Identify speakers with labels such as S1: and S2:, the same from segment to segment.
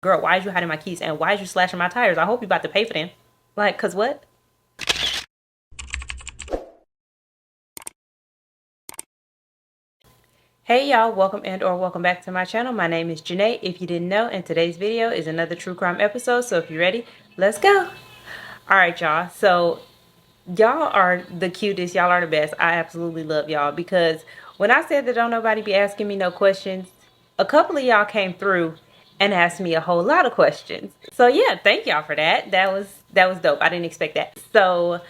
S1: Girl, why is you hiding my keys? And why is you slashing my tires? I hope you about to pay for them. Like, cause what? Hey y'all, welcome and or welcome back to my channel. My name is Janae, if you didn't know, and today's video is another true crime episode. So if you're ready, let's go. Alright y'all, so y'all are the cutest, y'all are the best. I absolutely love y'all because when I said that don't nobody be asking me no questions, a couple of y'all came through and asked me a whole lot of questions. So yeah, thank y'all for that. That was dope. I didn't expect that. So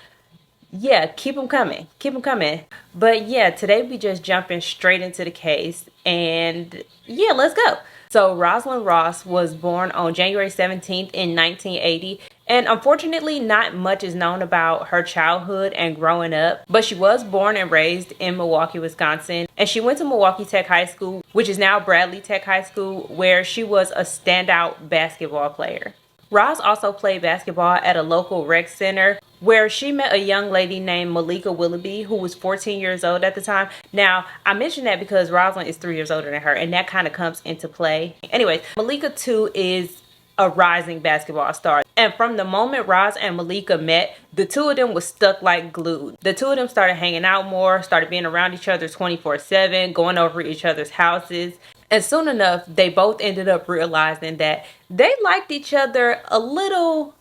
S1: yeah, keep them coming. Keep them coming. But yeah, today we just jumping straight into the case. And yeah, let's go. So Rosalind Ross was born on January 17th in 1980. And unfortunately, not much is known about her childhood and growing up. But she was born and raised in Milwaukee, Wisconsin. And she went to Milwaukee Tech High School, which is now Bradley Tech High School, where she was a standout basketball player. Roz also played basketball at a local rec center where she met a young lady named Malika Willoughby, who was 14 years old at the time. Now, I mention that because Rosalind is 3 years older than her, and that kind of comes into play. Anyways, Malika too is a rising basketball star. And from the moment Roz and Malika met, the two of them was stuck like glue. The two of them started hanging out more, started being around each other 24/7, going over each other's houses. And soon enough, they both ended up realizing that they liked each other a little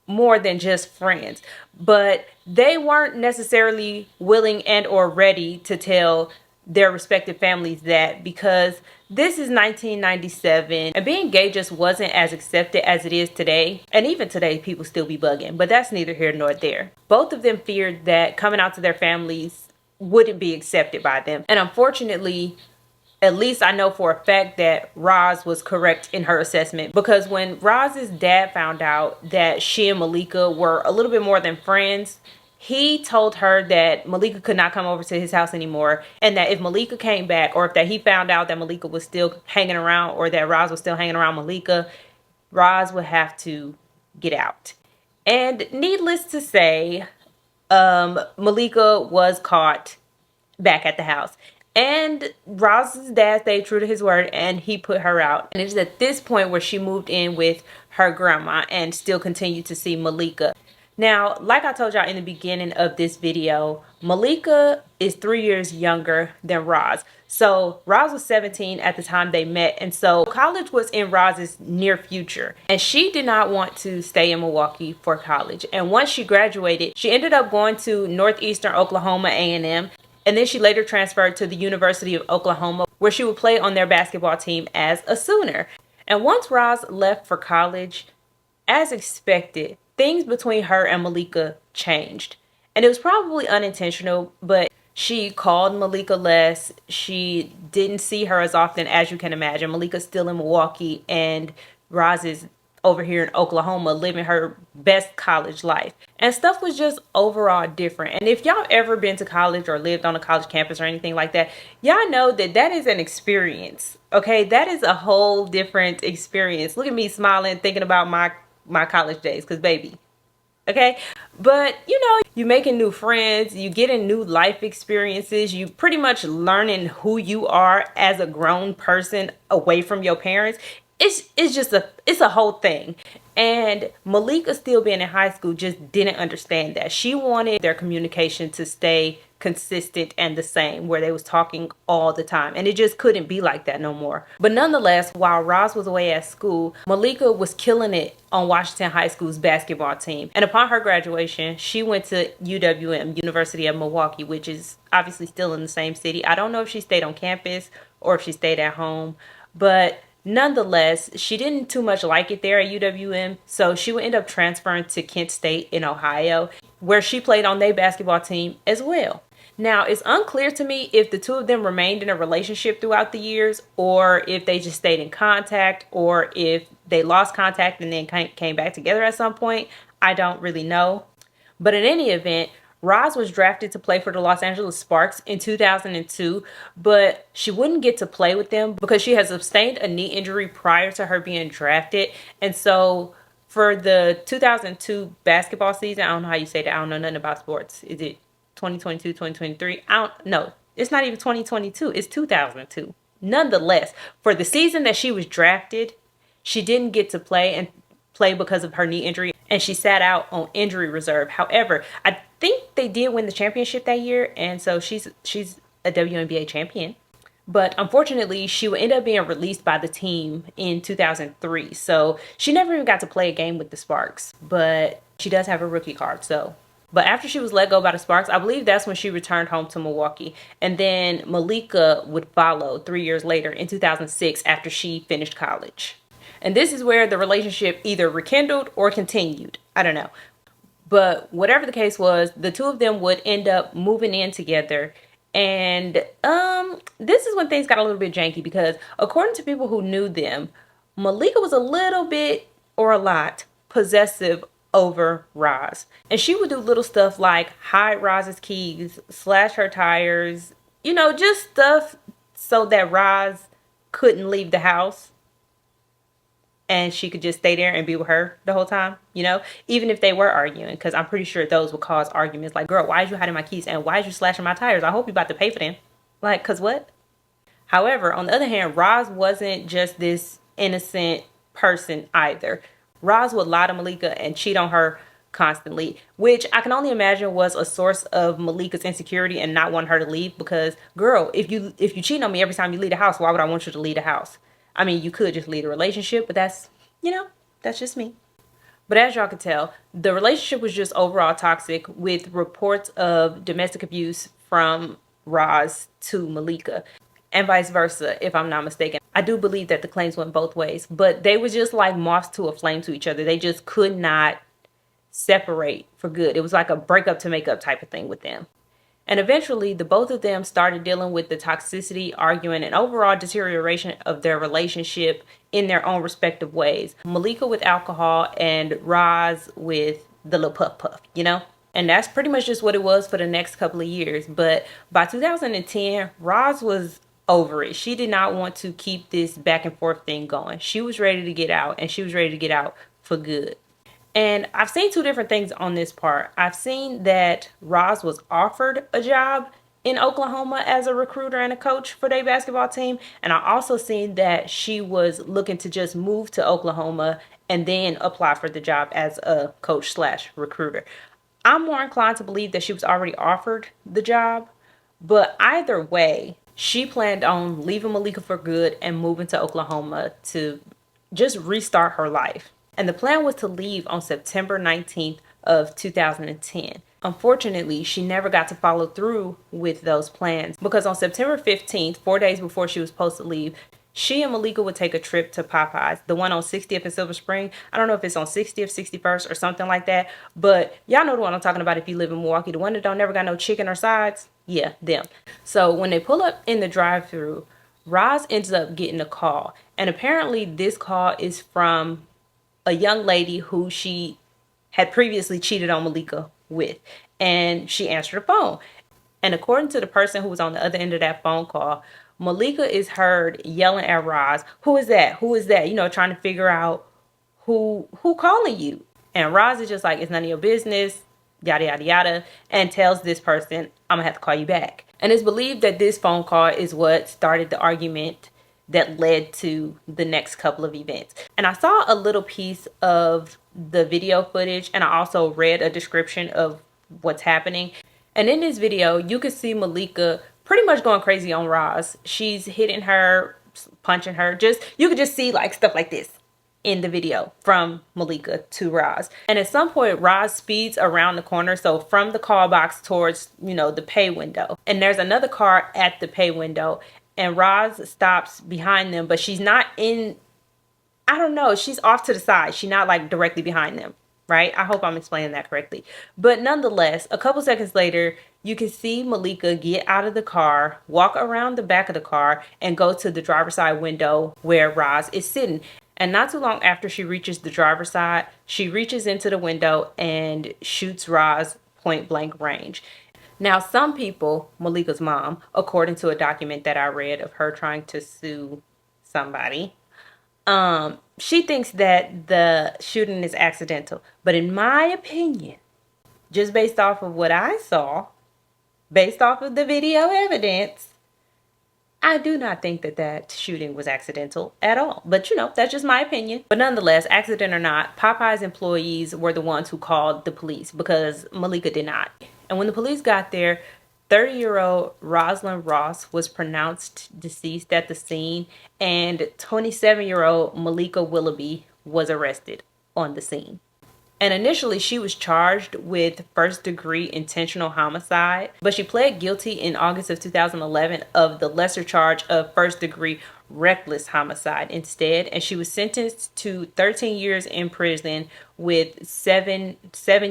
S1: more than just friends, but they weren't necessarily willing and or ready to tell their respective families that, because this is 1997 and being gay just wasn't as accepted as it is today. And even today, people still be bugging, but that's neither here nor there. Both of them feared that coming out to their families wouldn't be accepted by them. And unfortunately, at least I know for a fact that Roz was correct in her assessment, because when Roz's dad found out that she and Malika were a little bit more than friends, he told her that Malika could not come over to his house anymore, and that if Malika came back, or if that he found out that Malika was still hanging around, or that Roz was still hanging around Malika, Roz would have to get out. And needless to say, Malika was caught back at the house. And Roz's dad stayed true to his word and he put her out. And it's at this point where she moved in with her grandma and still continued to see Malika. Now, like I told y'all in the beginning of this video, Malika is 3 years younger than Roz. So Roz was 17 at the time they met. And so college was in Roz's near future. And she did not want to stay in Milwaukee for college. And once she graduated, she ended up going to Northeastern Oklahoma A&M. And then she later transferred to the University of Oklahoma, where she would play on their basketball team as a Sooner. And once Roz left for college, as expected, things between her and Malika changed. And it was probably unintentional, but she called Malika less. She didn't see her as often as you can imagine. Malika's still in Milwaukee and Roz is over here in Oklahoma living her best college life. And stuff was just overall different. And if y'all ever been to college or lived on a college campus or anything like that, y'all know that that is an experience. Okay, that is a whole different experience. Look at me smiling thinking about my college days, because baby, okay. But you know, you making new friends, you getting new life experiences, you pretty much learning who you are as a grown person away from your parents. It's just it's a whole thing. And Malika, still being in high school, just didn't understand that. She wanted their communication to stay consistent and the same, where they was talking all the time, and it just couldn't be like that no more. But nonetheless, while Roz was away at school, Malika was killing it on Washington High School's basketball team. And upon her graduation, she went to UWM, University of Milwaukee, which is obviously still in the same city. I don't know if she stayed on campus or if she stayed at home, but nonetheless, she didn't too much like it there at UWM, so she would end up transferring to Kent State in Ohio, where she played on their basketball team as well. Now, it's unclear to me if the two of them remained in a relationship throughout the years, or if they just stayed in contact, or if they lost contact and then came back together at some point. I don't really know. But in any event, Roz was drafted to play for the Los Angeles Sparks in 2002, but she wouldn't get to play with them because she had sustained a knee injury prior to her being drafted. And so for the 2002 basketball season, I don't know how you say that. I don't know nothing about sports. Is it 2022, 2023? I don't know. It's not even 2022. It's 2002. Nonetheless, for the season that she was drafted, She didn't get to play because of her knee injury, and she sat out on injury reserve. However, I think they did win the championship that year, and so she's a WNBA champion. But unfortunately, she would end up being released by the team in 2003. So she never even got to play a game with the Sparks. But she does have a rookie card. So, but after she was let go by the Sparks, I believe that's when she returned home to Milwaukee. And then Malika would follow 3 years later in 2006 after she finished college. And this is where the relationship either rekindled or continued. I don't know. But whatever the case was, the two of them would end up moving in together. And this is when things got a little bit janky because according to people who knew them, Malika was a little bit or a lot possessive over Roz. And she would do little stuff like hide Roz's keys, slash her tires, just stuff so that Roz couldn't leave the house and she could just stay there and be with her the whole time, even if they were arguing, because I'm pretty sure those would cause arguments like, girl, why is you hiding my keys? And why is you slashing my tires? I hope you about to pay for them. Like, cause what? However, on the other hand, Roz wasn't just this innocent person either. Roz would lie to Malika and cheat on her constantly, which I can only imagine was a source of Malika's insecurity and not wanting her to leave because, girl, if you cheat on me every time you leave the house, why would I want you to leave the house? I mean, you could just leave the relationship, but that's just me. But as y'all can tell, the relationship was just overall toxic with reports of domestic abuse from Roz to Malika and vice versa, if I'm not mistaken. I do believe that the claims went both ways, but they were just like moths to a flame to each other. They just could not separate for good. It was like a breakup to make up type of thing with them. And eventually, the both of them started dealing with the toxicity, arguing, and overall deterioration of their relationship in their own respective ways. Malika with alcohol and Roz with the little puff puff, And that's pretty much just what it was for the next couple of years. But by 2010, Roz was over it. She did not want to keep this back and forth thing going. She was ready to get out, and she was ready to get out for good. And I've seen two different things on this part. I've seen that Roz was offered a job in Oklahoma as a recruiter and a coach for their basketball team. And I also seen that she was looking to just move to Oklahoma and then apply for the job as a coach slash recruiter. I'm more inclined to believe that she was already offered the job. But either way, she planned on leaving Malika for good and moving to Oklahoma to just restart her life. And the plan was to leave on September 19th of 2010. Unfortunately, she never got to follow through with those plans because on September 15th, 4 days before she was supposed to leave, she and Malika would take a trip to Popeyes, the one on 60th and Silver Spring. I don't know if it's on 60th, 61st or something like that, but y'all know the one I'm talking about if you live in Milwaukee, the one that don't never got no chicken or sides. Yeah, them. So when they pull up in the drive-thru, Roz ends up getting a call. And apparently this call is from a young lady who she had previously cheated on Malika with. And she answered the phone. And according to the person who was on the other end of that phone call, Malika is heard yelling at Roz, "Who is that? Who is that?" Trying to figure out who calling you. And Roz is just like, "It's none of your business," yada, yada, yada, and tells this person, "I'm gonna have to call you back." And it's believed that this phone call is what started the argument that led to the next couple of events. And I saw a little piece of the video footage, and I also read a description of what's happening. And in this video, you could see Malika pretty much going crazy on Roz. She's hitting her, punching her. You could just see like stuff like this in the video from Malika to Roz. And at some point, Roz speeds around the corner. So from the call box towards, the pay window. And there's another car at the pay window. And Roz stops behind them, but she's not in, I don't know, she's off to the side. She's not like directly behind them, right? I hope I'm explaining that correctly. But nonetheless, a couple seconds later, you can see Malika get out of the car, walk around the back of the car, and go to the driver's side window where Roz is sitting. And not too long after she reaches the driver's side, she reaches into the window and shoots Roz point blank range. Now, some people, Malika's mom, according to a document that I read of her trying to sue somebody, she thinks that the shooting is accidental. But in my opinion, just based off of what I saw, based off of the video evidence, I do not think that that shooting was accidental at all. But, you know, that's just my opinion. But nonetheless, accident or not, Popeye's employees were the ones who called the police because Malika did not. And when the police got there, 30-year-old Rosalind Ross was pronounced deceased at the scene, and 27-year-old Malika Willoughby was arrested on the scene. And initially, she was charged with first-degree intentional homicide, but she pled guilty in August of 2011 of the lesser charge of first-degree reckless homicide instead, and she was sentenced to 13 years in prison with seven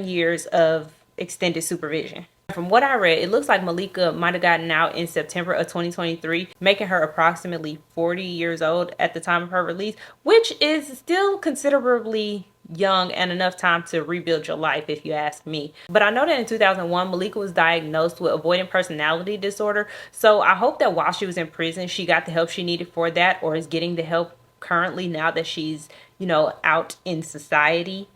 S1: years of extended supervision. From what I read, it looks like Malika might have gotten out in September of 2023, making her approximately 40 years old at the time of her release, which is still considerably young and enough time to rebuild your life, if you ask me. But I know that in 2001, Malika was diagnosed with avoidant personality disorder. So I hope that while she was in prison, she got the help she needed for that, or is getting the help currently now that she's, you know, out in society.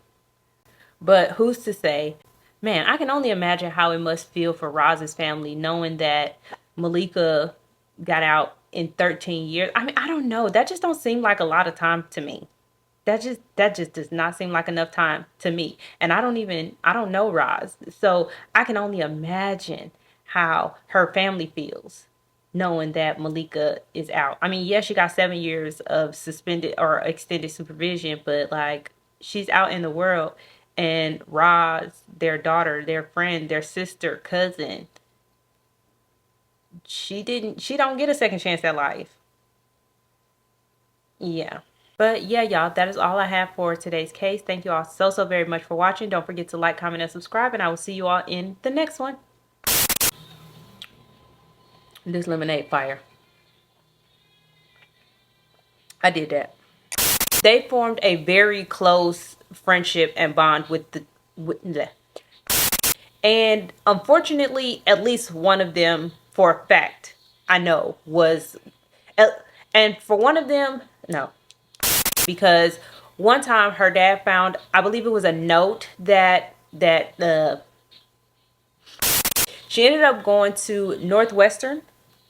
S1: But who's to say? Man, I can only imagine how it must feel for Roz's family knowing that Malika got out in 13 years. I mean, I don't know. That just don't seem like a lot of time to me. That just does not seem like enough time to me. And I don't know Roz. So I can only imagine how her family feels knowing that Malika is out. I mean, yes, she got 7 years of suspended or extended supervision, but like she's out in the world, and Roz, their daughter, their friend, their sister, cousin, she don't get a second chance at life. Yeah. But yeah, y'all, that is all I have for today's case. Thank you all so very much for watching. Don't forget to like, comment, and subscribe, and I will see you all in the next one. This lemonade fire. I did that. They formed a very close friendship and bond with and unfortunately, at least one of them, for a fact, I know was, and for one of them, no, because one time her dad found, I believe it was a note that she ended up going to Northeastern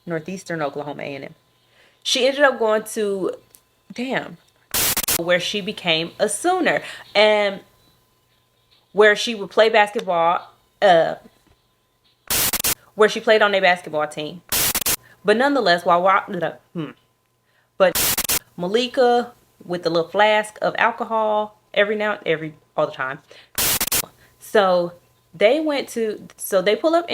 S1: Oklahoma A&M. She ended up going to, damn, where she became a Sooner, and where she would play basketball, where she played on a basketball team. But nonetheless, but Malika with the little flask of alcohol all the time. So they pull up